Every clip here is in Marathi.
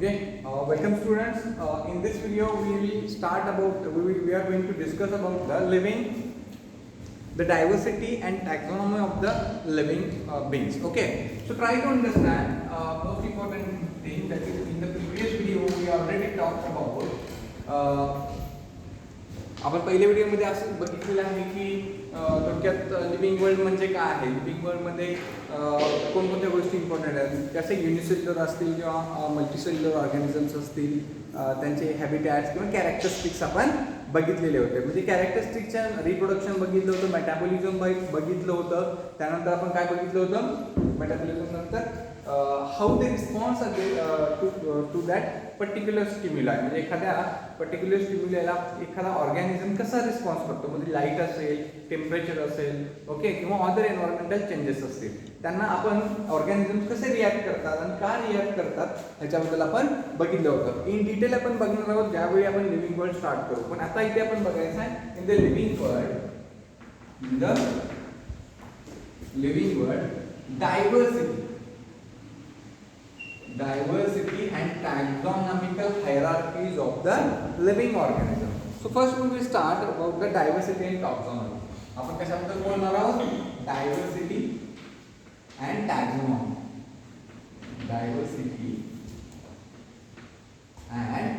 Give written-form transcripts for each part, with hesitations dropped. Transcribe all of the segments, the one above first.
Okay, welcome students. In this video, we will start about we are going to discuss about the living, the diversity and taxonomy of the living beings. Okay, so try to understand most important thing that is in the previous video we already talked about. आपण पहिल्या व्हिडिओमध्ये असं बघितलेलं आहे की थोडक्यात लिव्हिंग वर्ल्ड म्हणजे काय आहे, लिव्हिंग वर्ल्डमध्ये कोणकोणत्या गोष्टी इम्पॉर्टंट आहेत, कसे युनिसेल्युलर असतील किंवा मल्टीसेल्युलर ऑर्गॅनिझम्स असतील, त्यांचे हॅबिटॅट्स किंवा कॅरेक्टरिस्टिक्स आपण बघितलेले होते. म्हणजे कॅरेक्टरिस्टिक्सच्या रिप्रोडक्शन बघितलं होतं, मेटाबॉलिझम बघितलं होतं, त्यानंतर आपण काय बघितलं होतं मेटाबॉलिझम नंतर how they response to that particular stimuli. म्हणजे एखाद्या पर्टिक्युलर स्टिम्युलायला एखादा ऑर्गॅनिझम कसा रिस्पॉन्स करतो, म्हणजे लाईट असेल, टेम्परेचर असेल, ओके, किंवा अदर एन्व्हायरमेंटल चेंजेस असतील, त्यांना आपण ऑर्गॅनिझम कसे रिॲक्ट करतात आणि का रिॲक्ट करतात ह्याच्याबद्दल आपण बघितलं होतं. इन डिटेल आपण बघणार आहोत ज्यावेळी आपण लिव्हिंग वर्ल्ड स्टार्ट करू. पण आता इथे आपण बघायचं आहे in the living world diversity and taxonomical hierarchies of the living organism. So first we will start about the diversity and taxonomy. आपण कशाबद्दल बोलणार आहोत? Diversity and taxonomy. Diversity and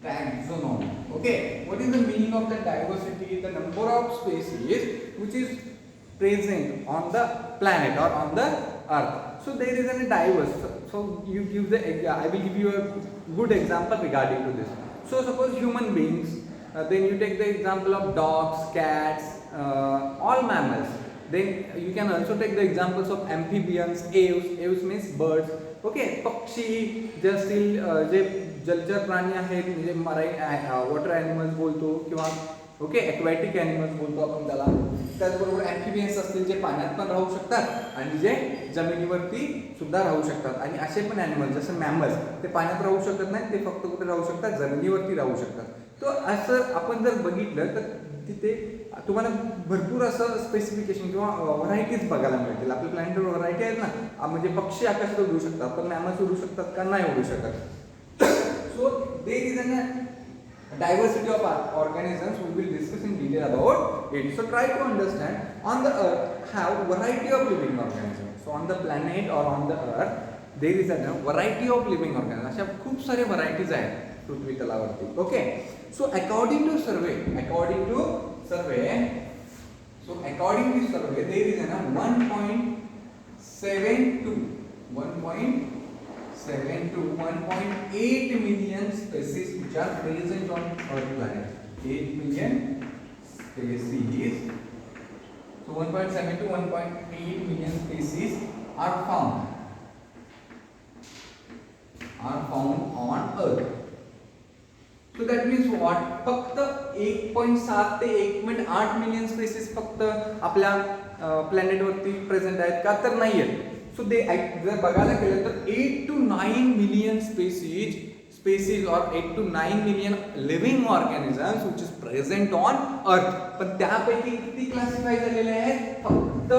taxonomy. Okay, what is the meaning of the diversity? The number of species which is present on the planet or on the earth. So there is a diverse. So you give the I will give you a good example regarding to this. So suppose human beings, then you take the example of dogs, cats, all mammals. Then you can also take the examples of amphibians, aves. Aves means birds. Okay, पक्षी जे असतील, जे जलचर प्राणी आहेत, म्हणजे मराईन वॉटर ॲनिमल्स बोलतो किंवा ओके ॲक्वॅटिक ॲनिमल्स बोलतो आपण त्याला. त्याचबरोबर ॲम्फिबियन्स असतील जे पाण्यात पण राहू शकतात आणि जे जमिनीवरती सुद्धा राहू शकतात. आणि असे पण ॲनिमल्स जसं मॅमल्स, ते पाण्यात राहू शकत नाही, ते फक्त कुठे राहू शकतात, जमिनीवरती राहू शकतात. तो असं आपण जर बघितलं तर तिथे तुम्हाला भरपूर असं स्पेसिफिकेशन किंवा व्हरायटीज बघायला मिळतील. आपल्या प्लॅनेटवर व्हरायटी आहेत ना, म्हणजे पक्षी आकाशात उडू शकतात पण मॅमल्स उडू शकतात का? नाही उडू शकत. So there is an diversity of organisms. We will discuss in detail about it. So try to understand on the earth have variety of living organisms. So on the planet or on the earth there is a variety of living organisms. अशा खूप सारे varieties आहेत पृथ्वी तलावरती. Okay, so according to survey there is a 1.8 million species which are present on our planet. 8 million species. So 1.7 to 1.8 million species are found on Earth. So that means what? फक्त 1.7 ते 1.8 मिलियन स्पेसीज फक्त आपल्या प्लॅनेटवरती प्रेझेंट आहेत का? तर नाही आहेत. सो दे जर बघायला गेलं तर 8 to 9 मिलियन स्पेसीज और 8 to 9 million living organisms which is present on earth. पण त्यापैकी किती क्लासिफाय झालेले आहेत? फक्त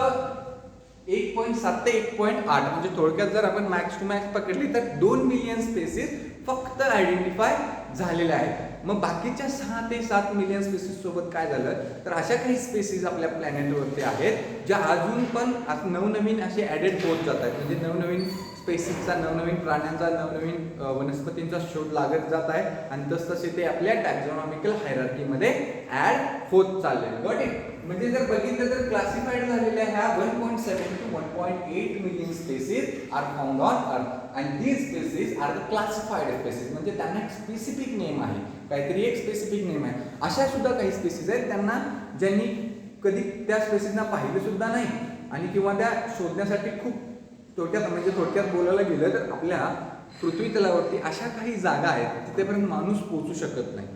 1.7 ते 1.8. म्हणजे थोडक्यात जर आपण मॅक्स टू मॅक्स पकडली तर 2 मिलियन स्पेसीज फक्त आयडेंटिफाय झालेल्या आहेत. मग बाकीच्या 6 ते 7 मिलियन स्पेसीज सोबत काय झालं तर अशा काही स्पेसीज आपल्या प्लॅनेटवरती आहेत ज्या अजून पण नवनवीन असे ॲडेड होत जात आहेत. म्हणजे नवनवीन स्पेसीजचा, नवनवीन प्राण्यांचा, नवनवीन वनस्पतींचा शोध लागत जात आहे आणि तसतसे ते आपल्या टॅक्झॉनॉमिकल हायरार्कीमध्ये ॲड होत चालले. Got it? म्हणजे जर बघितलं तर क्लासिफाईड झालेल्या ह्या 1.7 to 1.8 million species are found on earth and these species are the classified species. म्हणजे त्यांना एक स्पेसिफिक नेम आहे, काहीतरी एक स्पेसिफिक नेम आहे. अशा सुद्धा काही स्पेसीज आहेत त्यांना ज्यांनी कधी त्या स्पेसीजना पाहिलं सुद्धा नाही आणि किंवा त्या शोधण्यासाठी खूप थोडक्यात बोलायला गेलं तर आपल्या पृथ्वी तलावरती अशा काही जागा आहेत तिथेपर्यंत माणूस पोहोचू शकत नाही.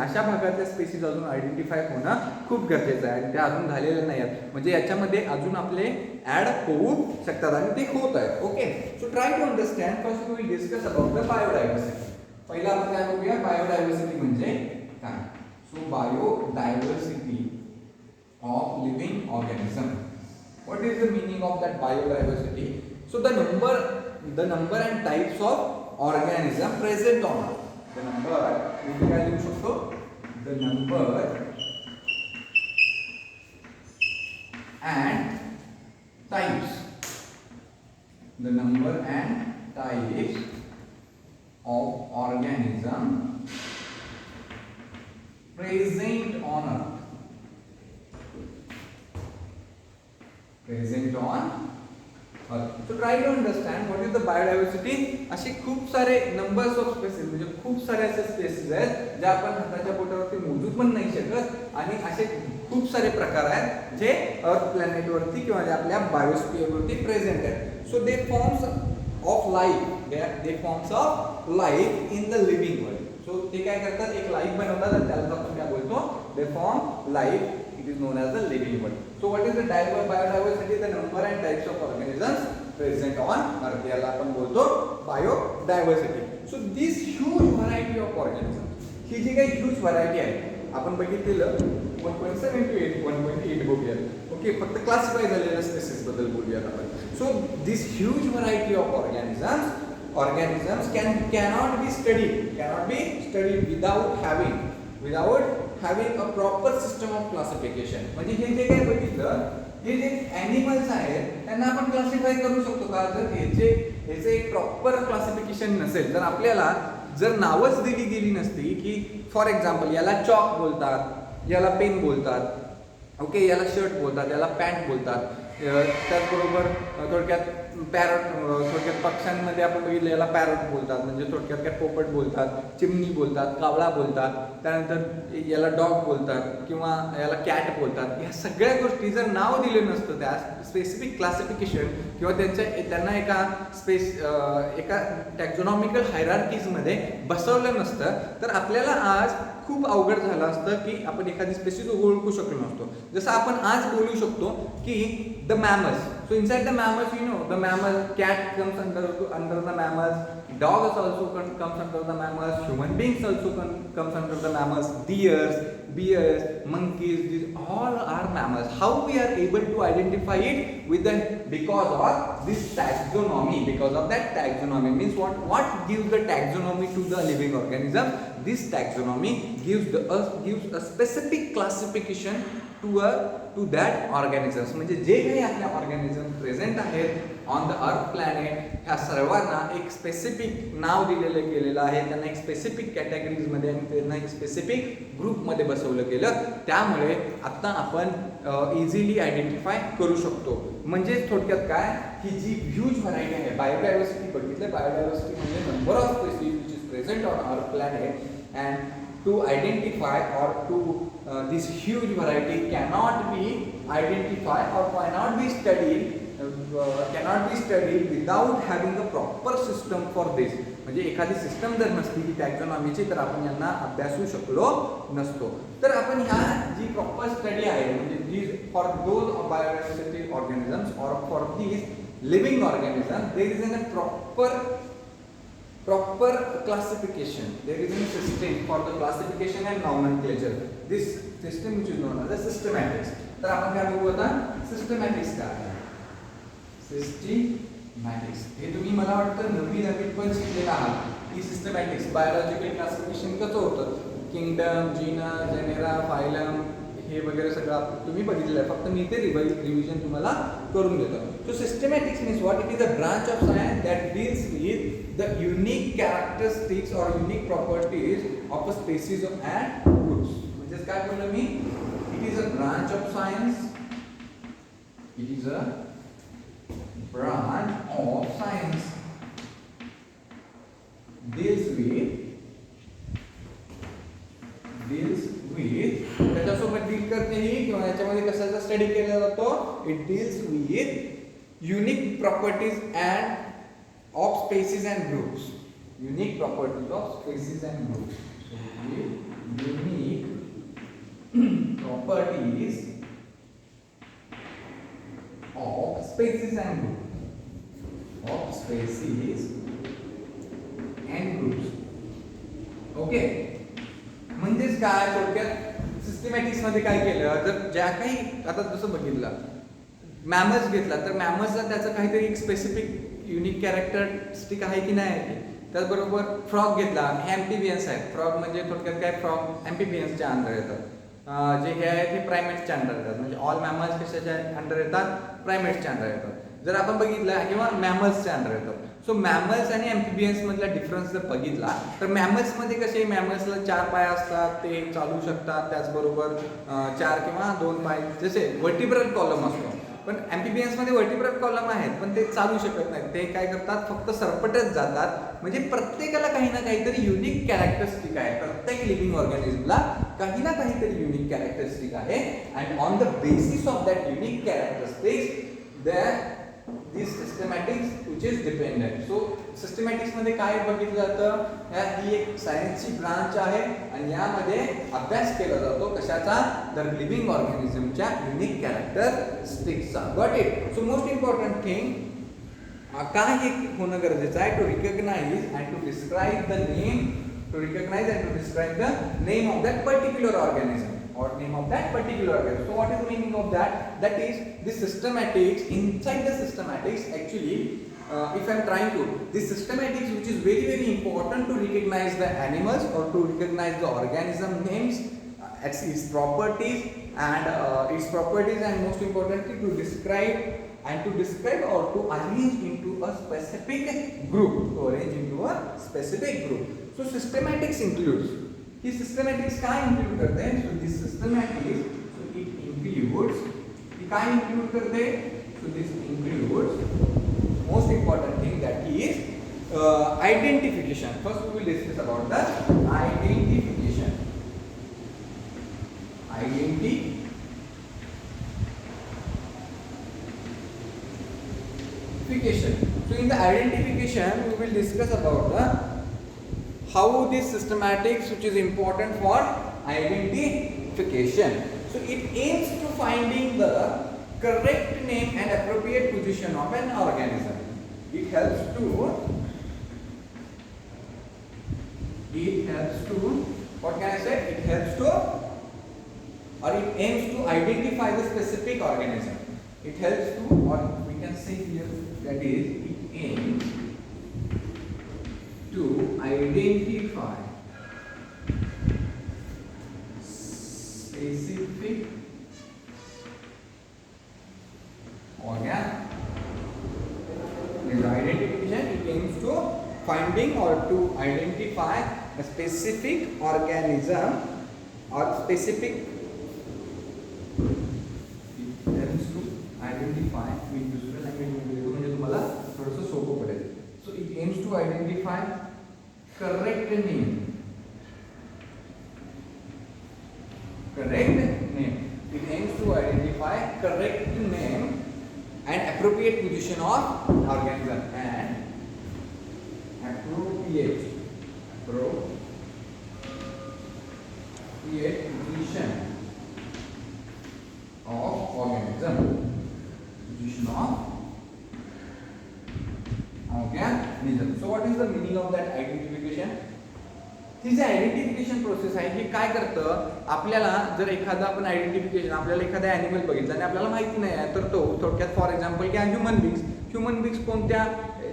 अशा भागातल्या स्पेसीज अजून आयडेंटिफाय होणं खूप गरजेचं आहे आणि त्या अजून झालेल्या नाही आहेत. म्हणजे याच्यामध्ये अजून आपले ॲड होऊ शकतात आणि ते होत आहेत. Okay, so try to understand. First we will discuss about the biodiversity. पहिला आपण काय बघूया, बायोडायव्हर्सिटी म्हणजे काय. So biodiversity of living organism. What is the meaning of that biodiversity? So the number and types of organism present on Earth. The number, we can use also the number and types. The number and types of organism present on Earth. Present on Earth. So try to understand what is the biodiversity. असे खूप सारे नंबर्स ऑफ स्पेसिस म्हणजे खूप सारे असे स्पेसिस आहेत जे आपण हाताच्या बोटावरती मोजू पण नाही शकत आणि असे खूप सारे प्रकार आहेत जे अर्थ प्लॅनेट वरती किंवा आपल्या बायोस्फियर वरती प्रेझेंट आहेत. So they forms of life, they forms of life in the living world. So ते काय करतात, एक लाईफ बनवतात आणि त्याला आपण काय बोलतो, they form life. It is known as the living world. So what is the biodiversity? The number and types of organisms present on Earth. याला आपण बोलतो biodiversity. So this huge variety of organisms, ही जी काही huge variety आहे, आपण बघितलेलं 1.7 to 1.8 बघूया. ओके, फक्त क्लासिफाय झालेल्या स्पेसिस बद्दल बोलूया आपण. So this huge variety of organisms cannot be studied without having a proper system of classification. म्हणजे हे जे काही बघितलं, हे जे ॲनिमल्स आहेत त्यांना आपण क्लासिफाय करू शकतो का, जर ह्याचे एक प्रॉपर क्लासिफिकेशन नसेल, तर आपल्याला जर नावच दिली गेली नसती की फॉर एक्झाम्पल याला चॉक बोलतात, याला पेन बोलतात, ओके, याला शर्ट बोलतात, याला पॅन्ट बोलतात, त्याचबरोबर थोडक्यात पॅरट, थोडक्यात पक्ष्यांमध्ये आपण बघितलं याला पॅरट बोलतात, म्हणजे थोडक्यात काय पोपट बोलतात, चिमणी बोलतात, कावळा बोलतात, त्यानंतर याला डॉग बोलतात किंवा याला कॅट बोलतात. या सगळ्या गोष्टी जर नाव दिलं नसतं, त्या स्पेसिफिक क्लासिफिकेशन किंवा त्यांना एका टॅक्झॉनॉमिकल हायरार्कीजमध्ये बसवलं नसतं, तर आपल्याला आज खूप अवघड झालं असतं की आपण एखादी स्पेसिस ओळखू शकलो नसतो. जसं आपण आज बोलू शकतो की the mammals. So inside the mammals, the mammal cat comes under the mammals, dogs also comes under the mammals, human beings also comes under the mammals, bears, monkeys, these all are mammals. How we are able to identify it because of this taxonomy, because of that taxonomy means what gives the taxonomy to the living organism. This taxonomy gives a specific classification to that organisms. म्हणजे जे काही आपल्या ऑर्गॅनिझम प्रेझेंट आहेत ऑन द अर्थ प्लॅनेट, ह्या सर्वांना एक स्पेसिफिक नाव दिलेलं गेलेलं आहे, त्यांना एक स्पेसिफिक कॅटेगरीजमध्ये आणि त्यांना एक स्पेसिफिक ग्रुपमध्ये बसवलं गेलं. त्यामुळे आता आपण इझिली आयडेंटिफाय करू शकतो. म्हणजे थोडक्यात काय, ही जी ह्यूज व्हरायटी आहे, बायोडायव्हर्सिटी बघितलं, बायोडायव्हर्सिटी म्हणजे number of species which is present on earth planet, and to identify or to this huge variety cannot be identified or cannot be studied without having a proper system for this. म्हणजे एखादी सिस्टम जर नसती की टॅक्झॉनॉमीची, तर आपण यांना अभ्यासू शकलो नसतो. तर आपण ह्या जी प्रॉपर स्टडी आहे, म्हणजे फॉर दोज बायोडायव्हर्सिटी ऑर्गॅनिझम्स और for these living organism, there is a proper classification. There is a system for the classification and nomenclature. This system which is known as the systematics. तर आपण काय बघू आता, सिस्टमॅटिक्स काय आहे. सिस्टमॅटिक्स हे तुम्ही मला वाटतं नवीन पण शिकलेला आहात की सिस्टमॅटिक्स बायोलॉजिकल क्लासिफिकेशन कसं होतं, किंगडम, जीनस, जेनेरा, फायलम, हे वगैरे सगळं तुम्ही बघितलेलं आहे. फक्त मी ते रिव्हिजन तुम्हाला करून देतो. So सिस्टमॅटिक्स means what, it is a branch of science that deals with the unique characteristics or unique properties of a species and groups. म्हणजे काय बोललो मी, it is a branch of science, it is a branch of science deals with त्याच्यासोबत डील करते ही किंवा याच्यामध्ये कशाचा स्टडी केला जातो, it deals with unique properties and of species and groups. Unique properties of species and groups. So unique properties of species and groups. Of species and groups. Okay. म्हणजेच काय, थोडक्यात सिस्टमॅटिक्स मध्ये काय केलं, तर ज्या काही आता जसं बघितलं मॅमल्स घेतला तर मॅमल्सला त्याचं काहीतरी एक स्पेसिफिक युनिक कॅरेक्टरिस्टिक आहे की नाही आहे. त्याचबरोबर फ्रॉग घेतला, हे ॲम्फिबियन्स आहेत. फ्रॉग म्हणजे थोडक्यात काय, फ्रॉग ॲम्फिबियन्सच्या अंडर येतात. जे हे आहेत हे प्रायमेट्सच्या अंडर येतात. म्हणजे ऑल मॅमल्स कशाच्या अंडर येतात, प्रायमेट्सच्या अंडर येतात. जर आपण बघितलं किंवा मॅमल्सच्या अंडर येतात. सो मॅमल्स आणि ॲम्फिबियन्स मधला डिफरन्स जर बघितला तर मॅमल्समध्ये कसे, मॅमल्सला 4 पाय असतात, ते चालू शकतात. त्याचबरोबर 4 किंवा 2 पाय, जसे वर्टिब्रल कॉलम असतो. पण ॲम्फिबियन्समध्ये वर्टिब्रल कॉलम आहेत पण ते चालू शकत नाहीत. ते काय करतात, फक्त सरपटत जातात. म्हणजे प्रत्येकाला काही ना काहीतरी युनिक कॅरेक्टरिस्टिक आहे. प्रत्येक लिव्हिंग ऑर्गॅनिझमला काही ना काहीतरी युनिक कॅरेक्टरिस्टिक आहे. And on the basis of that unique characteristics there this systematics which is dependent. So systematics मध्ये काय बघितलं जातं, ही एक सायन्सची ब्रांच आहे आणि यामध्ये अभ्यास केला जातो कशाचा, तर लिव्हिंग ऑर्गॅनिझमच्या युनिक कॅरेक्टरिस्टिक्सचा. Got it. So most important thing काय हे होणं गरजेचं आहे, to recognise and to describe the name, to recognise and to describe the name of that particular organism or name of that particular organism. So what is the meaning of that? That is the systematics. Inside the systematics actually if I am trying to, this systematics which is very very important to recognize the animals or to recognize the organism names, its properties and most importantly to describe or to arrange into a specific group. So systematics includes, ही सिस्टमॅटिक्स काय इंक्लूड करते, so this systematics, so it includes, काय इंक्लूड करते, so this includes most important thing that is identification. First we will discuss about the identification. So in the identification we will discuss about the how this systematics which is important for identification. So it aims to finding the correct name and appropriate position of an organism. It helps to what can I say, it helps to, or it aims to identify the specific organism. It helps to, or we can say here, that is it aims to identify specific organ. This identification, it aims to finding or to identify a specific organism or specific, it helps to identify, मी दुसऱ्या लँग्वेज मध्ये लिहितो म्हणजे तुम्हाला थोडंसं सोपं पडेल. So it aims to identify correct name. It aims to identify correct name and appropriate position of organism and appropriate position of organism. So what is the meaning of that identification? ही जी आयडेंटिफिकेशन प्रोसेस आहे हे काय करतं, आपल्याला जर एखादा आपण आयडेंटिफिकेशन, आपल्याला एखादा ॲनिमल बघितला आणि आपल्याला माहिती नाही आहे तर तो थोडक्यात फॉर एक्झाम्पल की ह्युमन बिंग्स कोणत्या,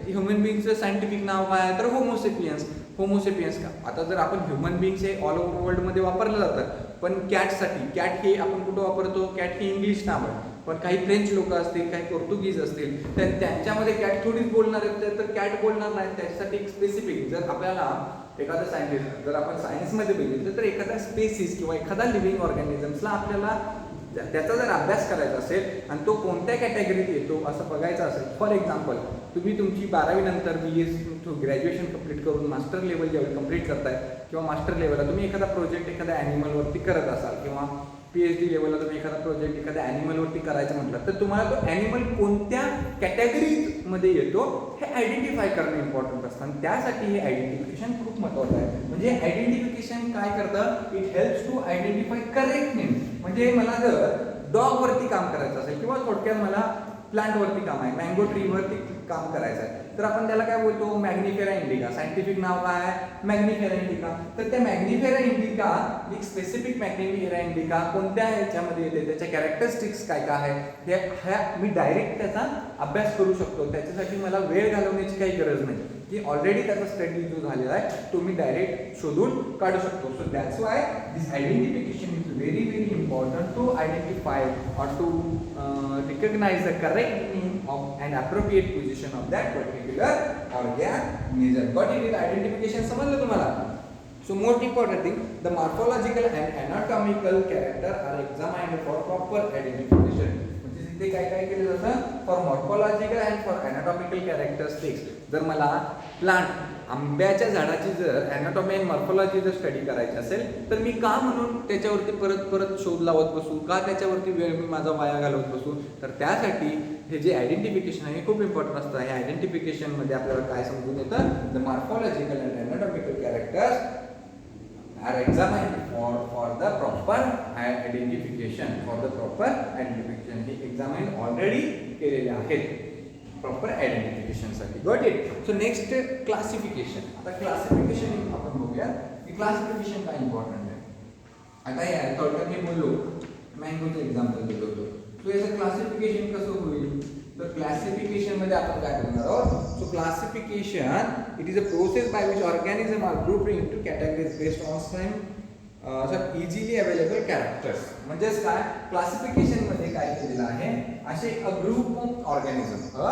ह्युमन बिंगचं सायंटिफिक नाव काय आहे तर होमोसेपियन्स का. आता जर आपण ह्युमन बिंग्स हे ऑल ओव्हर वर्ल्डमध्ये वापरलं जातं, पण कॅटसाठी, कॅट हे आपण कुठं वापरतो, कॅट हे इंग्लिश नाव आहे. पण काही फ्रेंच लोक असतील, काही पोर्तुगीज असतील, तर त्यांच्यामध्ये कॅट थोडीच बोलणार आहेत तर कॅट बोलणार नाही. त्याच्यासाठी एक स्पेसिफिक, जर आपल्याला एखादा सायंटिस्ट, जर आपण सायन्समध्ये बघितलं तर एखादा स्पेसिस किंवा एखादा लिव्हिंग ऑर्गॅनिझम्सला आपल्याला त्याचा जर अभ्यास करायचा असेल आणि तो कोणत्या कॅटेगरीत येतो असं बघायचं असेल, फॉर एक्झाम्पल तुम्ही तुमची 12वी नंतर BS ग्रॅज्युएशन कंप्लीट करून मास्टर लेवल ज्यावेळी कंप्लीट करताय किंवा मास्टर लेवलला तुम्ही एखादा प्रोजेक्ट एखाद्या ॲनिमलवरती करत असाल किंवा PhD लेवलला तुम्ही एखादा प्रोजेक्ट एखाद्या ॲनिमलवरती करायचं म्हटलं तर तुम्हाला तो ॲनिमल कोणत्या कॅटेगरीमध्ये येतो हे आयडेंटिफाय करणं इम्पॉर्टंट असतं. आणि त्यासाठी हे आयडेंटिफिकेशन खूप महत्त्वाचं आहे. म्हणजे आयडेंटिफिकेशन काय करतं, it helps to identify correct name. म्हणजे मला जर डॉगवरती काम करायचं असेल किंवा थोडक्यात मला प्लांटवरती काम आहे, मँगो ट्रीवरती काम करायचं आहे, तर आपण त्याला काय बोलतो, मॅग्निफेरा इंडिका. सायंटिफिक नाव काय आहे, मॅग्निफेरा इंडिका. तर त्या मॅग्निफेरा इंडिका एक स्पेसिफिक मॅग्निफेरा इंडिका कोणत्या ह्याच्यामध्ये येते, त्याच्या कॅरेक्टरिस्टिक्स काय काय आहे ह्या मी डायरेक्ट त्याचा अभ्यास करू शकतो. त्याच्यासाठी मला वेळ घालवण्याची काही गरज नाही, की ऑलरेडी त्याचा स्टडी जो झालेला आहे तो मी डायरेक्ट शोधून काढू शकतो. So that's why this identification is very very important to identify or to recognize the correct meaning of an appropriate position of that particular organism. Got it? With identification समजलं तुम्हाला? So most important thing, the morphological and anatomical character are examined for proper identification. म्हणजे इथे काय काय केलं जातं, for morphological and for anatomical characteristics. जर मला प्लांट आंब्याच्या झाडाची जर अॅनाटॉमी अँड मॉर्फॉलॉजी जर स्टडी करायची असेल तर मी का म्हणून त्याच्यावरती परत परत शोध लावत बसू, का त्याच्यावरती वेळ मी माझा वाया घालवत बसू. तर त्यासाठी हे जे आयडेंटिफिकेशन आहे हे खूप इम्पॉर्टंट असतं. हे आयडेंटिफिकेशनमध्ये आपल्याला काय समजून येतं, the morphological and anatomical characters are examined for the proper identification. For the proper identification हे examined already केलेले आहेत प्रॉपर आयडेंटिफिकेशन साठी. Got it? So next classification. आता क्लासिफिकेशन आपण बघूया की क्लासिफिकेशन काय इम्पॉर्टंट आहे. आता या थोडक्यात मी बोललो, मँगोचं एक्झाम्पल दिलं होतं. सो याचं क्लासिफिकेशन कसं होईल, तर क्लासिफिकेशन मध्ये आपण काय करणार आहोत. So classification it is a process by which organism are grouped into categories based on some easily available characters. म्हणजेच काय, क्लासिफिकेशन मध्ये काय केलेलं आहे, असे a group of organism, a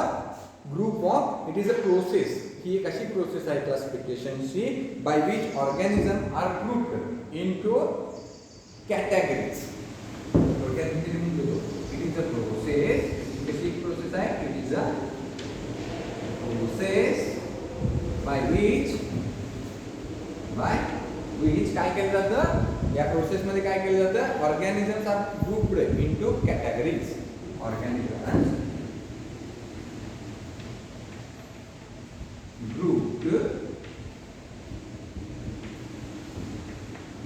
group of, it is a process. ही एक अशी प्रोसेस आहे क्लासिफिकेशनची by which organism are grouped into categories. थोडक्यात मी म्हणतो इट इज अ प्रोसेस. कशी प्रोसेस आहे, it is a process by which काय केलं जातं, या प्रोसेस मध्ये काय केलं जातं, organisms are grouped into categories. ऑर्गॅनिझम्स grouped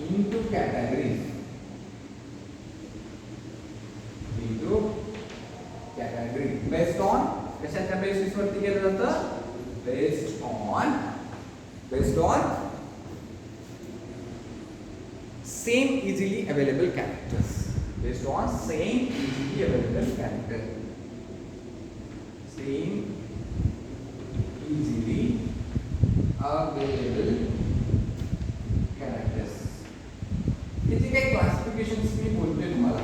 into categories. Based on कशाच्या बेसिस वरती केलं जातं, based on same easily available characters. Based on same easily available characters. Same easily available characters. हे जे काही क्लासिफिकेशन्स मी बोलतोय तुम्हाला,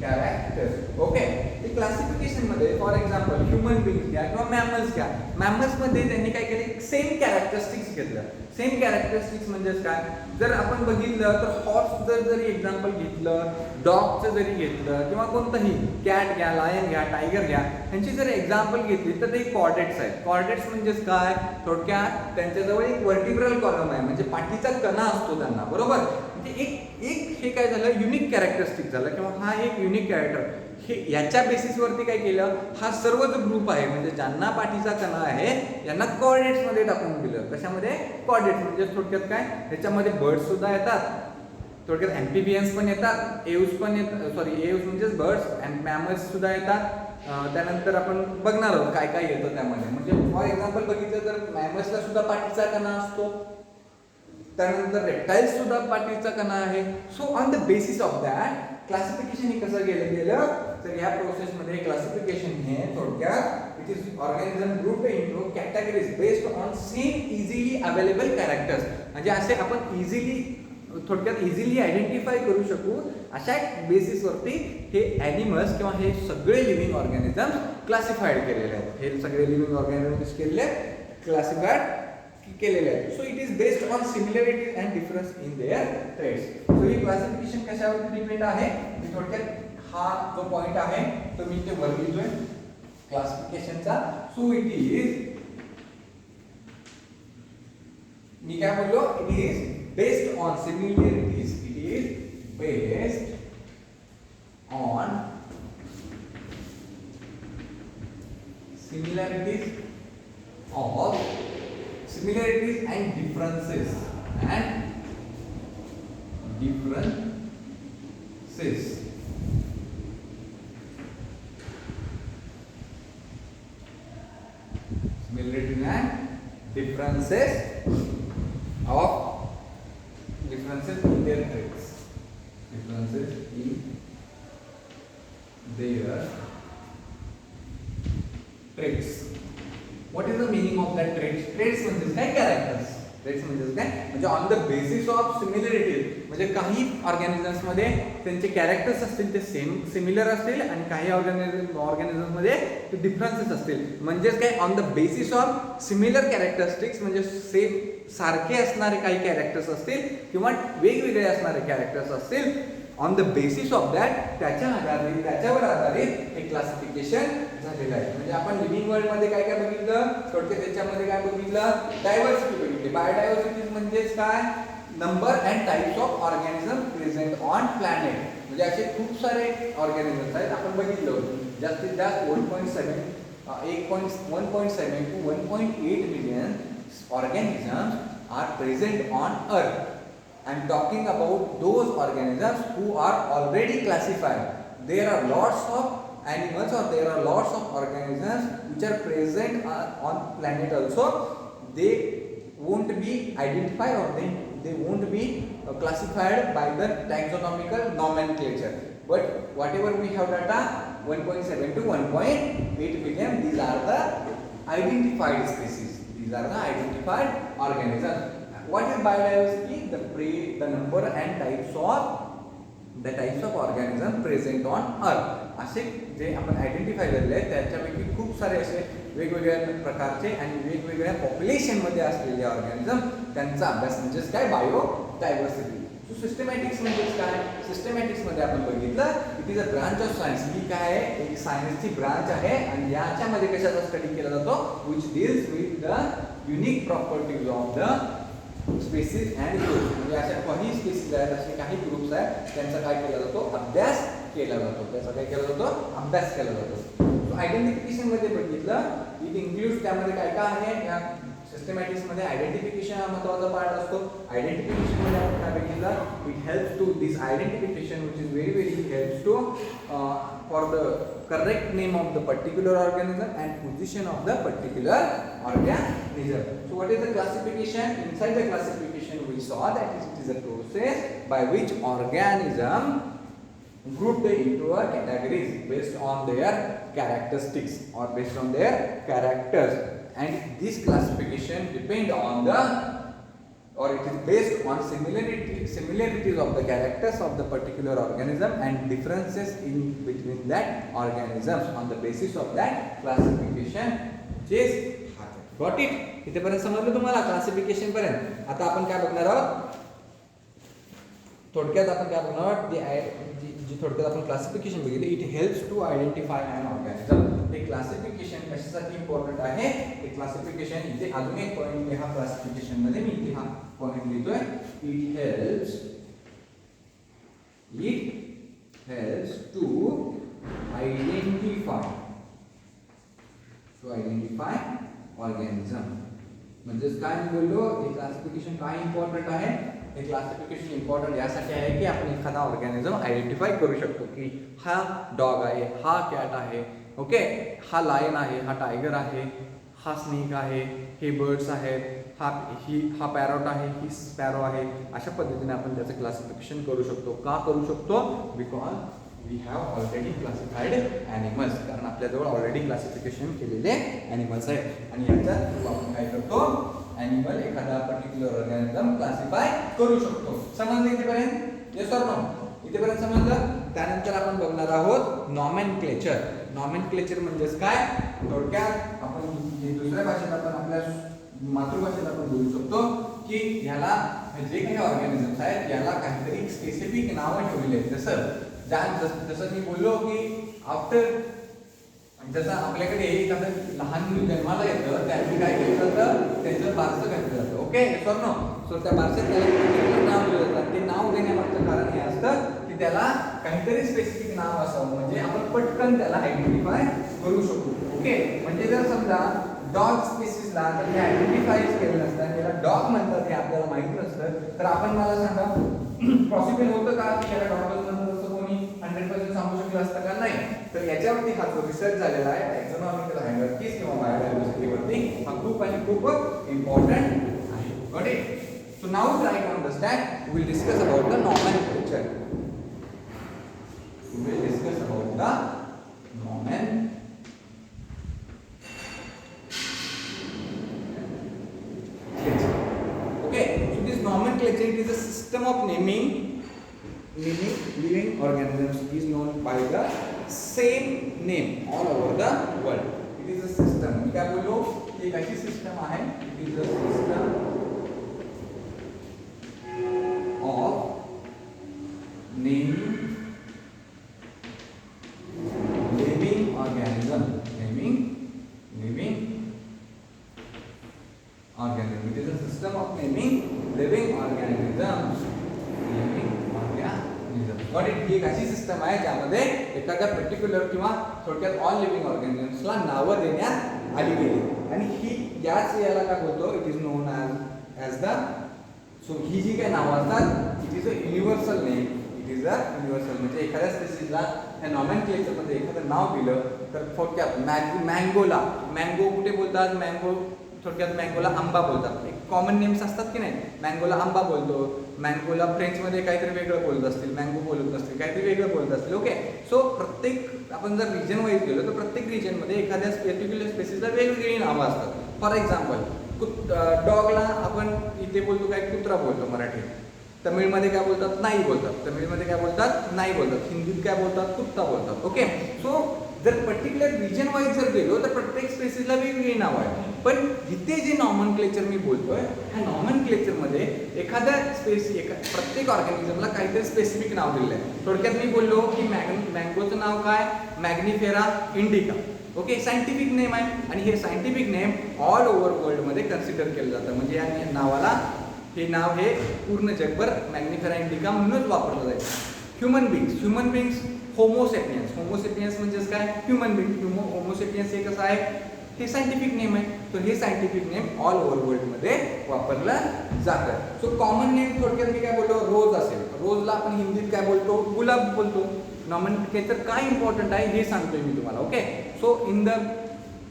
कॅरेक्टर्स, ओके. ते क्लासिफिकेशन मध्ये फॉर एक्झाम्पल ह्युमन बीइंग घ्या किंवा मॅमल्स घ्या. मॅमल्स मध्ये त्यांनी काय केले, सेम कॅरेक्टरिस्टिक्स घेतलं. सेम कॅरेक्टरिस्टिक्स म्हणजेच काय, जर आपण बघितलं तर हॉर्स जरी एक्झाम्पल घेतलं, डॉगचं जरी घेतलं किंवा कोणतंही कॅट घ्या, लायन घ्या, टायगर घ्या, यांची जर एक्झाम्पल घेतली तर ते कॉर्डेट्स आहेत. कॉर्डेट्स म्हणजेच काय, थोडक्यात त्यांच्याजवळ एक व्हर्टिब्रल कॉलम आहे, म्हणजे पाठीचा कणा असतो त्यांना, बरोबर. म्हणजे एक हे काय झालं, युनिक कॅरेक्टरिस्टिक झालं किंवा हा एक युनिक कॅरेक्टर. हे याच्या बेसिसवरती काय केलं, हा सर्व जो ग्रुप आहे म्हणजे ज्यांना पाठीचा कणा आहे यांना कॉर्डेट्स मध्ये टाकून दिलं. कशामध्ये, कॉर्डेट्स. म्हणजे थोडक्यात काय, ह्याच्यामध्ये बर्ड्स सुद्धा येतात, थोडक्यात अँफिबियन्स पण येतात, एव्स पण येतात, सॉरी एव्स म्हणजेच बर्ड्स, अँड मॅमल्स सुद्धा येतात. त्यानंतर आपण बघणार आहोत काय काय येतं त्यामध्ये. म्हणजे फॉर एक्झाम्पल बघितलं तर मॅमल्सला सुद्धा पाठीचा कणा असतो, त्यानंतर रेप्टाइल्स सुद्धा पाठीचा कणा आहे. So on the basis of that classification हे कसं गेलं, तर या प्रोसेस मध्ये क्लासिफिकेशन हे थोडक्यात it is organism group into categories based on same easily available characters. म्हणजे असे आपण इझिली, थोडक्यात इझिली आयडेंटिफाय करू शकू अशा बेसिसवरती हे ॲनिमल्स किंवा हे सगळे लिव्हिंग ऑर्गॅनिझम्स क्लासिफाईड केलेले आहेत. हे सगळे लिव्हिंग ऑर्गॅनिझम्स केलेले आहेत, क्लासिफाईड केलेले आहेत. So it is based on similarities and difference in their traits. So ही क्लासिफिकेशन कशावरती डिपेंड आहे, मी थोडक्यात हा जो पॉइंट आहे तो मी ते वर लिहितोय क्लासिफिकेशनचा. सो इट इज, मी काय बोललो, it is based on similarities. It is based on similarities and differences Similarities and differences in their traits. Differences in their traits. What is the meaning of that traits? Traits म्हणजे काय? कॅरेक्टर्स. ट्रेट्स म्हणजे काय? म्हणजे on the basis of similarities, म्हणजे काही ऑर्गॅनिझम्स मध्ये त्यांचे कॅरेक्टर्स असतील ते सिमिलर असतील आणि काही ऑर्गॅनिझम्स मध्ये ते डिफरन्सेस असतील. म्हणजेच काय? On the basis of similar characteristics, म्हणजे सेम सारखे असणारे काही कॅरेक्टर्स असतील किंवा वेगवेगळे असणारे कॅरेक्टर्स असतील. On the basis of that त्याच्यावर आधारित एक क्लासिफिकेशन झालेलं आहे. म्हणजे आपण लिव्हिंग वर्ल्ड मध्ये काय काय बघितलं? थोडक्यात त्याच्यामध्ये काय बघितलं? डायव्हर्सिटी बघितली. बायोडायव्हर्सिटी म्हणजेच काय? Number and types of organism present on planet. म्हणजे असे खूप सारे ऑर्गॅनिझम्स आहेत, आपण बघितलं होतं. जास्तीत जास्त 1.7 to 1.8 million organisms are present on Earth. I'm talking about those organisms who are already classified. There are lots of animals or there are lots of organisms which are present on planet also. They won't be identified or they won't be classified by the taxonomical nomenclature. But whatever we have data, 1.7 to 1.8 billion, these are the identified species. These are the identified organisms. What is biodiversity? The number and types of organisms present on Earth. असे जे आपण आयडेंटिफाय केलेले आहेत त्याच्यापैकी खूप सारे असे वेगवेगळ्या प्रकारचे आणि वेगवेगळ्या पॉप्युलेशन मध्ये असलेले ऑर्गॅनिझम, त्यांचा अभ्यास म्हणजेच काय? बायोडायव्हर्सिटी. सो सिस्टमॅटिक्स म्हणजेच काय? सिस्टमॅटिक्स मध्ये आपण बघितलं it is a branch of science. ही काय आहे? एक सायन्सची ब्रांच आहे आणि याच्यामध्ये कशाचा स्टडी केला जातो? Which deals with the unique properties of the species and groups. म्हणजे अशा काही स्पेसिस आहेत, असे काही ग्रुप्स आहेत, त्यांचा काय केला जातो? अभ्यास केला जातो. त्याचा काय केला जातो? अभ्यास केला जातो. आयडेंटिफिकेशन मध्ये बघितलं इट इन्क्लूड्स, त्यामध्ये काय काय आहे? या सिस्टमॅटिक्स मध्ये आयडेंटिफिकेशन हा महत्त्वाचा पार्ट असतो. आयडेंटिफिकेशन मध्ये आपण काय बघितलं? It helps to this identification which is very helps to for the correct name of the particular organism and position of the particular organism. So what is the classification? Inside the classification we saw that it is a process by which organism grouped into a categories based on their characteristics or based on their characters, and this classification depend on the or it is based on similarities of the characters of the particular organism and differences in between that organisms. On the basis of that classification is got it. इथेपर्यंत समजलं तुम्हाला क्लासिफिकेशन पर्यंत? आता आपण काय बघणार आहोत? थोडक्यात आपण काय बघणार आहोत? जी थोडक्यात आपण क्लासिफिकेशन बघितली. It helps to identify an organism. हे क्लासिफिकेशन कशासाठी इम्पॉर्टंट आहे? हे क्लासिफिकेशन इथे अजून एक पॉइंट लिहा क्लासिफिकेशन मध्ये, मी इथे हा पॉइंट लिहितोय. It helps to identify organism. म्हणजे काय मी बोललो? हे क्लासिफिकेशन काय इम्पॉर्टंट आहे? हे क्लासिफिकेशन इम्पॉर्टंट यासाठी आहे की आपण एखादा ऑर्गॅनिझम आयडेंटिफाय करू शकतो की हा डॉग आहे, हा कॅट आहे, ओके, हा लायन आहे, हा टायगर आहे, हा स्नेक आहे, हे बर्ड्स आहेत, हा पॅरॉट आहे, ही स्पॅरो आहे. अशा पद्धतीने आपण त्याचं क्लासिफिकेशन करू शकतो. का करू शकतो? Because we have already classified animals. कारण आपल्याजवळ ऑलरेडी क्लासिफिकेशन केलेले ॲनिमल्स आहेत आणि याच्यात आपण काय करतो? ॲनिमल एखादा पर्टिक्युलर ऑर्गॅनिझम क्लासिफाय करू शकतो. समजलं इथेपर्यंत? Yes or no? इथेपर्यंत समजलं? त्यानंतर आपण बघणार आहोत नॉमेनक्लेचर. नॉमेनक्लेचर म्हणजेच काय? थोडक्यात आपण दुसऱ्या भाषेत आपण आपल्या मातृभाषेत आपण बोलू शकतो की ह्याला जे काही ऑर्गॅनिझम्स आहेत याला काहीतरी स्पेसिफिक नावं ठेवलेली आहेत. जसं मी बोललो की आफ्टर, जसं आपल्याकडे एखादं लहान मूल जन्माला येतं त्यावेळी काय केलं जातं? त्यांचं बारसं घातलं जातं. Okay, sir no? सो त्या बारशात त्याला नाव दिलं जातं. ते नाव देण्यामागचं कारण हे असतं की त्याला काहीतरी स्पेसिफिक नाव असावं, म्हणजे आपण पटकन त्याला आयडेंटिफाय करू शकू. ओके, म्हणजे जर समजा डॉग स्पेसिसला जर ते आयडेंटिफाईच केलं नसतं, त्याला डॉग म्हणतात हे आपल्याला माहिती नसतं, तर आपण मला सांगा पॉसिबल होतं का की याला डॉगच म्हणतात असं कोणी 100% सांगू शकलं असतं का? नाही. तर याच्यावरती हा जो रिसर्च झालेला आहे टॅक्सॉनॉमिकल हायरार्कीज किंवा बायोडायव्हर्सिटीवरती, हा खूप इम्पॉर्टंट आहे. Got it? So now try to understand. We will discuss about the nomenclature. We will discuss about the nomenclature. Okay, so this nomenclature, it is a system of naming living organisms is known by the same name all over the world. It is a system. मी काय बोललो? एक अशी सिस्टम आहे. It is a system of naming organism. It is a system of naming living organisms. Got it? ही एक अशी सिस्टम आहे ज्यामध्ये एखाद्या पर्टिक्युलर किंवा थोडक्यात ऑल लिव्हिंग ऑर्गॅनिझम्सला नावं देण्यात आली गेली आणि ही याच याला काय बोलतो? It is known as the. So ही जी काही नावं असतात it is a universal name. It is a universal म्हणजे एखाद्या स्पेसिसला त्या नॉमेनक्लेचरमध्ये एखादं नाव दिलं तर थोडक्यात मँगोला मँगो कुठे बोलतात? मँगो थोडक्यात मँगोला आंबा बोलतात. एक कॉमन नेम्स असतात की नाही? मँगोला आंबा बोलतो. मँगोला फ्रेंचमध्ये काहीतरी वेगळं बोलत असतील, मँगो बोलत असतील, काहीतरी वेगळं बोलत असतील. ओके, सो प्रत्येक आपण जर रिजन वाईज गेलो तर प्रत्येक रिजनमध्ये एखाद्या पर्टिक्युलर स्पेसिसला वेगवेगळी नावं असतात. फॉर एक्झाम्पल डॉगला आपण इथे बोलतो काय? कुत्रा बोलतो मराठीत. तमिळमध्ये काय बोलतात? नाही बोलतात. तमिळमध्ये काय बोलतात? नाही बोलतात. हिंदीत काय बोलतात? कुत्ता बोलतात. ओके, सो जर पर्टिक्युलर रिजन वाईज जर गेलो तर प्रत्येक स्पेसिसला वेगवेगळी नावं आहे. पण इथे जे नॉमेनक्लेचर मी बोलतोय ह्या नॉमेनक्लेचरमध्ये एखाद्या प्रत्येक ऑर्गॅनिझमला काहीतरी स्पेसिफिक नाव दिलेलं आहे. थोडक्यात मी बोललो की मँगोचं नाव काय? मॅग्निफेरा इंडिका. ओके, सायंटिफिक नेम आहे आणि हे सायंटिफिक नेम ऑल ओव्हर वर्ल्डमध्ये कन्सिडर केलं जातं. म्हणजे या नावाला हे नाव हे पूर्ण जगभर मॅग्निफेरा इंडिका म्हणूनच वापरलं जाईल. Human बिंग्स Homo sapiens. होमोसेपियन्स म्हणजेच काय? Human being. होमोसेपियन्स हे कसं आहे? हे सायंटिफिक नेम आहे. तर हे सायंटिफिक नेम ऑल ओव्हर वर्ल्डमध्ये वापरलं जातं. सो कॉमन नेम थोडक्यात मी काय बोलतो? रोज असेल. रोजला आपण हिंदीत काय बोलतो? गुलाब बोलतो. नॉमेनक्लेचर काय इम्पॉर्टंट आहे हे सांगतोय मी तुम्हाला. Okay, so in the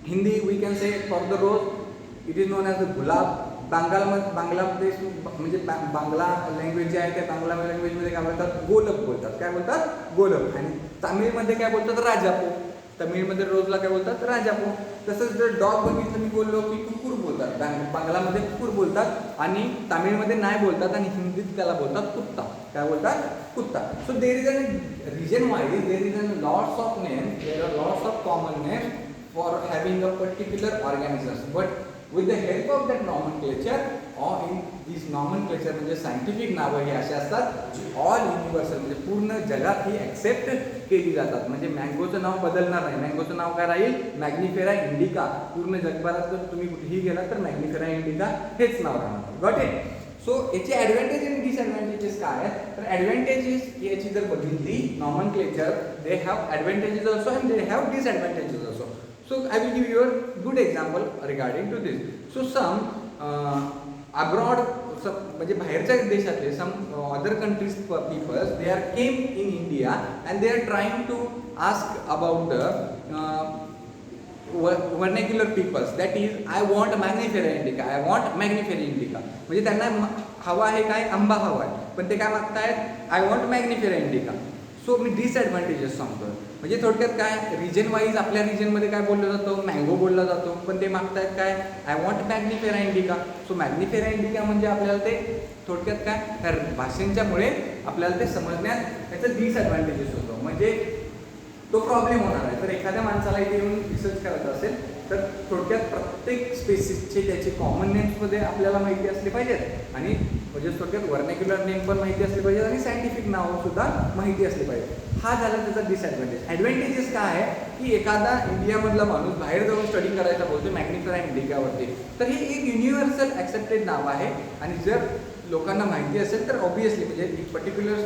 Hindi we can say for the rose it is known as the gulab. Bangladesh म्हणजे बांगला लँग्वेज जे आहे त्या बांगला लँग्वेजमध्ये काय बोलतात? गोलब बोलतात. काय बोलतात? गोलब. आणि तामिळमध्ये काय बोलतात? राजापो. तमिळमध्ये रोजला काय बोलतात? राजापो. तसंच जर डॉग बघितलं मी बोललो की कुकुर बोलतात. बांगलामध्ये कुकुर बोलतात आणि तामिळमध्ये नाही बोलतात आणि हिंदीत त्याला बोलतात कुत्ता. काय बोलतात? कुत्ता. So there is a reason wise there is a lots of names. There are lots of common names for having a particular organisms. But with the help of that nomenclature or in these nomenclature म्हणजे सायंटिफिक नावं ही अशी असतात जी ऑल युनिव्हर्सल म्हणजे पूर्ण जगात ही ॲक्सेप्ट केली जातात. म्हणजे मँगोचं नाव बदलणार नाही. मँगोचं नाव काय राहील? मॅग्निफेरा इंडिका. पूर्ण जगभरात जर तुम्ही कुठेही गेलात तर मॅग्निफेरा इंडिका हेच नाव राहणार. Got it? सो याचे ॲडव्हान्टेज आणि डिसॲडव्हान्टेजेस काय आहेत? तर ॲडव्हान्टेजेस याची जर बघितली nomenclature they have advantages also and they have disadvantages also. So I will give you a good example regarding to this. So some abroad, म्हणजे बाहेरच्या देशातले some other countries peoples they are came in India and they are trying to ask about the vernacular peoples. That is, I want Magnifera indica. I want Magnifera indica. म्हणजे त्यांना हवा आहे काय? आंबा हवा आहे. पण ते काय मागतायत? I want Magnifera indica. So me disadvantages सांगतो. म्हणजे थोडक्यात काय? रिजन वाईज आपल्या रिजनमध्ये काय बोललं जातं? मँगो बोलला जातो. पण ते मागतायत काय? I want Mangifera indica. So Mangifera indica म्हणजे आपल्याला ते थोडक्यात काय? त्या भाषेंच्यामुळे आपल्याला ते समजण्यात त्याचं डिसॲडव्हान्टेजेस होतं. म्हणजे तो प्रॉब्लेम होणार आहे. तर एखाद्या माणसाला इथे येऊन रिसर्च करायचं असेल तर थोडक्यात प्रत्येक स्पेसिसचे त्याचे कॉमन नेम्समध्ये आपल्याला माहिती असली पाहिजेत आणि म्हणजे थोडक्यात वर्नॅक्युलर नेम पण माहिती असले पाहिजेत आणि सायंटिफिक नावंसुद्धा माहिती असली पाहिजे. हा झाला त्याचा डिसॲडव्हान्टेज. ॲडव्हान्टेजेस काय आहे की एखादा इंडियामधला माणूस बाहेर जाऊन स्टडी करायचा बोलतो मॅग्निफेरा इंडिकावरती, तर हे एक युनिव्हर्सल ॲक्सेप्टेड नाव आहे आणि जर लोकांना माहिती असेल तर ऑब्वियसली म्हणजे एक पर्टिक्युलर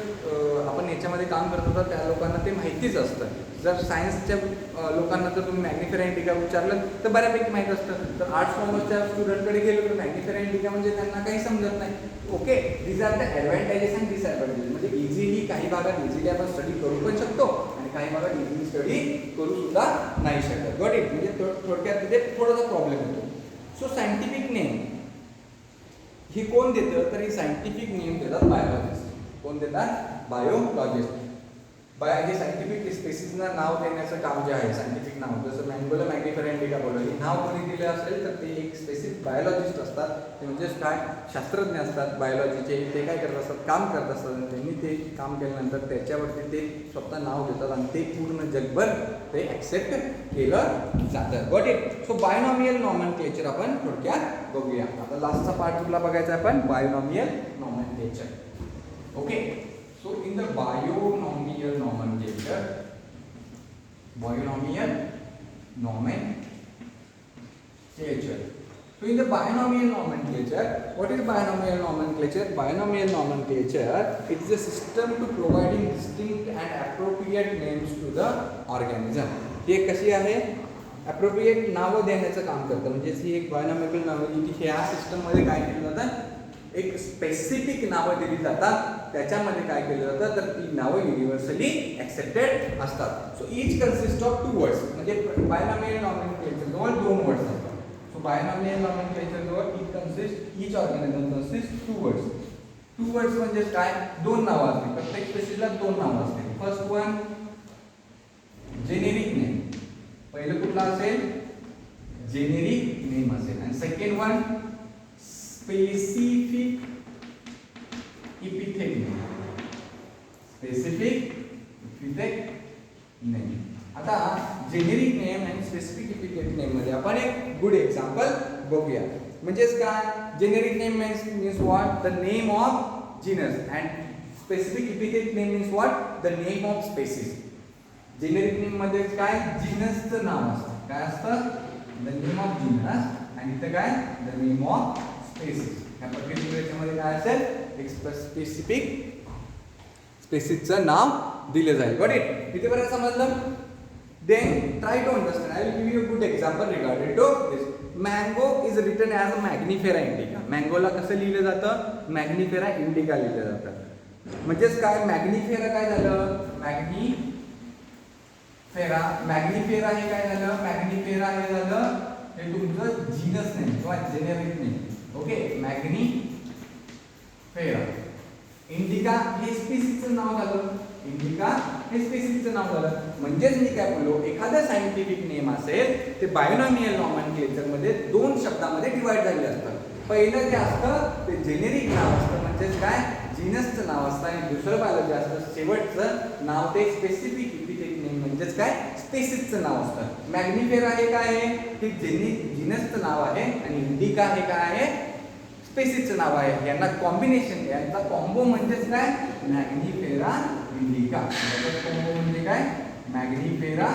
आपण याच्यामध्ये काम करत होतो त्या लोकांना ते माहितीच असतं. जर सायन्सच्या लोकांना जर तुम्ही मॅग्निफेरा इंडिका विचारलं तर बऱ्यापैकी माहीत असतं. तर आर्ट्स कॉमर्सच्या स्टुडंटकडे गेलो तर मॅग्निफेरा इंडिका म्हणजे त्यांना काही समजत नाही. Okay, these are the advantages and disadvantages. म्हणजे इझिली काही भागात इझिली आपण स्टडी करू पण शकतो आणि काही भागात इझिली स्टडी करू सुद्धा नाही शकत. Got it? म्हणजे थोडक्यात तिथे थोडासा प्रॉब्लेम होतो. सो सायंटिफिक नेम ही कोण देतं, तर ही सायंटिफिक नेम देतात बायोलॉजिस्ट. कोण देतात? बायोलॉजिस्ट. हे सायंटिफिक स्पेसिसना नाव देण्याचं काम जे आहे, सायंटिफिक नाव, जसं मँगोला मॅग्निफेरा इंडिका बोललो, हे नाव कोणी दिले असेल तर ते एक स्पेसिफिक बायोलॉजिस्ट असतात. ते म्हणजेच काय, शास्त्रज्ञ असतात बायोलॉजीचे. ते काय करत असतात, काम करत असतात आणि त्यांनी ते काम केल्यानंतर त्याच्यावरती ते स्वतः नाव देतात आणि ते पूर्ण जगभर ते ॲक्सेप्ट केलं जातं. Got it. So binomial nomenclature आपण थोडक्यात बघूया. आता लास्टचा पार्ट तुला बघायचा आहे आपण, binomial nomenclature. Okay. So in the binomial nomenclature, So in the binomial nomenclature, what is binomial nomenclature? Binomial nomenclature, it is a system to providing distinct and appropriate names to the organism. हे कशी आहे? appropriate नावं देण्याचं काम करतं. म्हणजे ही एक बायोनॉमिकल नॉमेनक्लेचर, ह्या सिस्टम मध्ये काय केलं जातं, एक स्पेसिफिक नावं दिली जातात. त्याच्यामध्ये काय केलं जातं, तर ती नावं युनिव्हर्सली ॲक्सेप्टेड असतात. So each consist of 2 words. म्हणजे बायोनॉमियल नॉमेनक्लेचर जवळ 2 वर्ड्स असतात. सो बायोनॉमियल नॉमेनक्लेचर जवळ each organism consist 2 words. 2 words म्हणजे काय, 2 नावं असतील. प्रत्येक स्पेसिसला 2 नावं असतील. First one generic name. पहिलं कुठला असेल, जेनेरिक नेम असेल. आणि second one specific epithet name. Specific epithet name. आता जेनेरिक नेम आणि स्पेसिफिक इपिथेट नेम मध्ये आपण एक गुड एक्झाम्पल बघूया. म्हणजेच काय, generic name means what, the name of genus, and specific epithet name means what, the name of species. Generic name मध्ये काय, जीनसचं नाव असतं. काय असतं, द नेम ऑफ जीनस. आणि इथं काय, द नेम ऑफ स्पेसिस. या पर्टिक्युलरमध्ये काय असेल, एक स्पेसिफिक स्पेसिसचं नाव दिलं जाईल. Got it. इथेपर्यंत समजलं. Then try to understand. I will give you a good example regarded to this. Mango is written as a Mangifera indica. मँगोला कसं लिहिलं जातं, मॅग्निफेरा इंडिका लिहिलं जातं. म्हणजेच काय, मॅग्निफेरा काय झालं, मॅग्निफेरा हे काय झालं, मॅग्निफेरा हे झालं हे तुमचं जीनस नेम किंवा जेनेरिक नेम. ओके. मॅग्निफेरा. इंडिका हे स्पेसिसचं नाव झालं. इंडिका हे स्पेसिसचं नाव झालं. म्हणजेच मी काय बोललो, एखादं सायंटिफिक नेम असेल ते बायोनॉमियल नॉमेनक्लेचर मध्ये 2 शब्दामध्ये डिवाइड झाले असतं. पहिलं जे असतं ते जेनेरिक नाव असतं, म्हणजेच काय, जीनसचं नाव असतं. आणि दुसरं पाहिलं जे असतं, शेवटचं नाव ते स्पेसिफिक इपिथेट नेम, म्हणजेच काय, स्पेसिसचं नाव असतं. मॅग्निफेरा हे काय आहे, हे जीनसचं नाव आहे. आणि इंडिका हे काय आहे, स्पेसिसचं नाव आहे. यांना कॉम्बिनेशन, यांचा कॉम्बो म्हणजेच काय, मॅग्निफेरा इंडिका. कॉम्बो म्हणजे काय, मॅग्निफेरा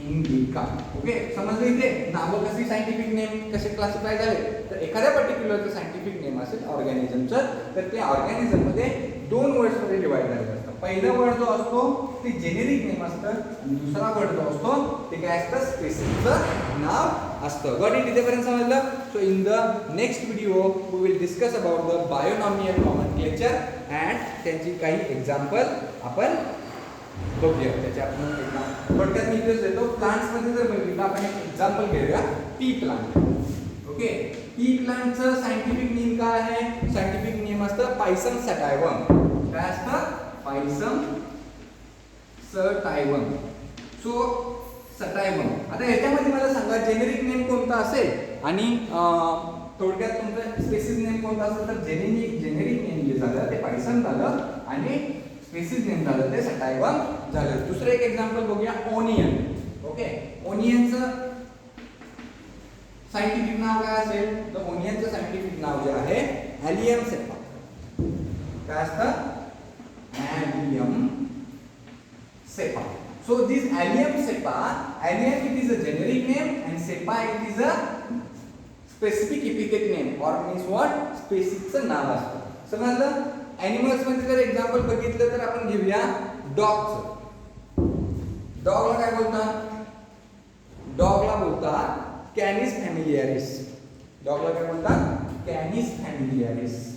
इंडिका. ओके. समजलं इथे नावं कशी, सायंटिफिक नेम कसे क्लासिफाय झाले. तर एखाद्या पर्टिक्युलरचं सायंटिफिक नेम असेल ऑर्गॅनिझमचं, तर त्या ऑर्गॅनिझम मध्ये 2 वर्ड्स मध्ये डिवाइड झालेलं असतं. पहिला वर्ड जो असतो ते जेनेरिक नेम असतं आणि दुसरा वर्ड जो असतो ते काय असतं, स्पेसिफिकचं नाव असतं. Got it. इथेपर्यंत समजलं. So in the next video we will discuss about the binomial nomenclature and त्यांची काही एक्झाम्पल आपण बघूया. त्याचे आपण थोडक्यात मी इथेच देतो. प्लांट्स मध्ये जर बघितलं आपण एक एक्झाम्पल घेऊया, पी प्लांट. ओके. पी प्लांटचं सायंटिफिक नेम काय आहे, सायंटिफिक नेम असतं पायसम सटायवम. काय असतं, पायसम सटायवम. सो सटायवम. आता याच्यामध्ये मला सांगा जेनेरिक नेम कोणता असेल आणि थोडक्यात तुमचं स्पेसिस नेम कोणता असेल. तर जेनेरिक नेम जे झालं ते पायसम झालं आणि स्पेसिस नेम झालं ते सटायवम झालं. दुसरं एक एक्झाम्पल बघूया, ओनियन. ओके. ओनियनचं सायंटिफिक नाव काय असेल, तर ओनियनचं सायंटिफिक नाव जे आहे ॲलियम सेपा. काय असतं, ॲलियम सेपा. So this allium cepa, allium it is a generic name and cepa it is a specific epithet name or means what, स्पेसिसचं नाव असतं. समजलं. ॲनिमल्स मध्ये जर एक्झाम्पल बघितलं तर आपण घेऊया डॉगचं. डॉगला काय बोलतात, डॉगला बोलतात कॅनिस फॅमिलियारिस. डॉगला काय बोलतात, Canis फॅमिलियारिस.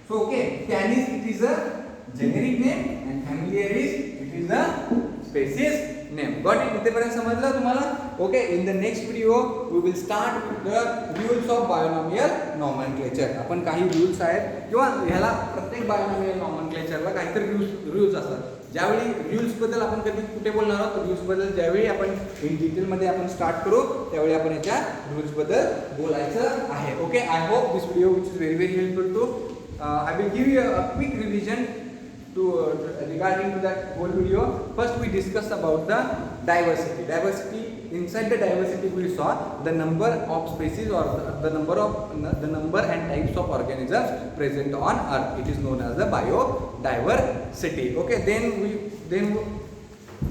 So okay, Canis it is a generic name and Familiaris it is a species name. Got it? इथेपर्यंत समजलं तुम्हाला? Okay. In the next video we will start with the rules of binomial nomenclature. आपण काही rules आहेत किंवा ह्याला प्रत्येक binomial nomenclatureला काहीतरी rules असतात. ज्यावेळी rules बद्दल आपण कधी कुठे बोलणार आहोत, rules बद्दल ज्यावेळी आपण इन डिटेल मध्ये आपण स्टार्ट करू त्यावेळी आपण याच्या rules बद्दल बोलायचं आहे. Okay. I hope this video which is very helpful to I will give you a quick revision regarding to that whole video. First we discussed about the diversity. Inside the diversity we saw the number of species or the number and types of organisms present on earth. It is known as the biodiversity. Okay. Then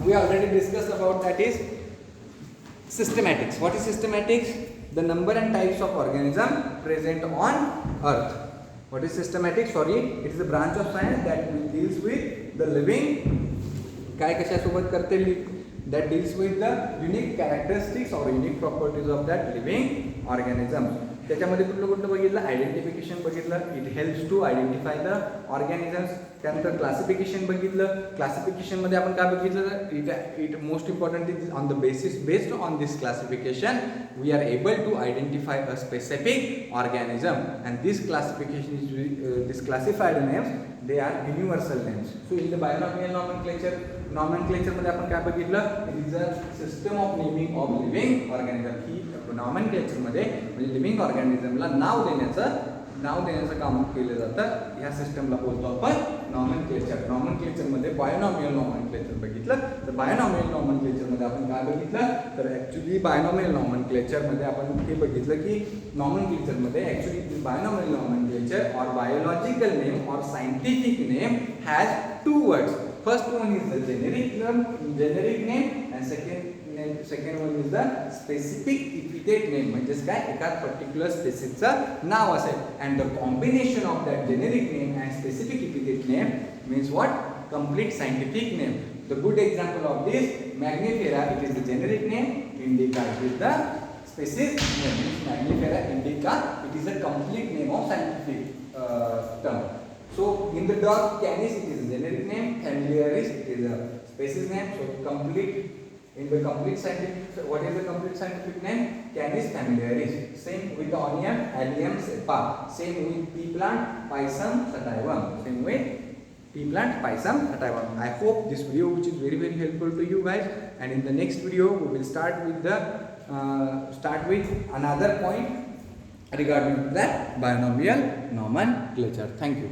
we already discussed about that is systematics. What is systematics? The number and types of organism present on earth. What is systematics? Sorry, it is a branch of science that deals with the living. काय कशासोबत करते? That deals with the unique characteristics or unique properties of that living organism. त्याच्यामध्ये कुठलं बघितलं? आयडेंटिफिकेशन बघितलं. It helps to identify the organisms. त्यानंतर क्लासिफिकेशन बघितलं. क्लासिफिकेशन मध्ये आपण काय बघितलं? It most important is on the based on this classification we are able to identify a specific organism, and this classification is this classified names, they are universal names. So in the binomial nomenclature मध्ये आपण काय बघितलं? It is a system of naming of living organism. He nomenclature मध्ये म्हणजे लिव्हिंग ऑर्गॅनिझमला नाव देण्याचं काम केलं जातं. ह्या सिस्टमला बोलतो आपण नॉमेनक्लेचर मध्ये बायोनॉमियल नॉमेनक्लेचर बघितलं. तर बायोनॉमियल नॉमेनक्लेचर मध्ये आपण काय बघितलं? तर ऍक्च्युली बायोनॉमियल नॉमेनक्लेचर मध्ये आपण हे बघितलं की नॉमेनक्लेचर मध्ये ऍक्च्युली बायोनॉमियल नॉमेनक्लेचर और बायोलॉजिकल नेम और scientific name has two words. First one is the generic name and second one is the specific epithet name. म्हणजेच काय? एका पर्टिक्युलर स्पेसिसचं नाव असेल. And the combination of that generic name and specific epithet name means what? Complete scientific name. The good example of this, Magnifera, it is the generic name. Indica, it is the species name. Magnifera indica, it is a complete name of scientific term. So in the dog Canis, it is a generic name. Familiaris, it is a species name. So in the complete scientific, what is the complete scientific name? Canis familiaris. Same with the onion, Allium cepa. Same with pea plant, Pisum sativum. Same with pea plant, Pisum sativum. I hope this video which is very helpful to you guys. And in the next video we will start with another point regarding that binomial nomenclature. Thank you.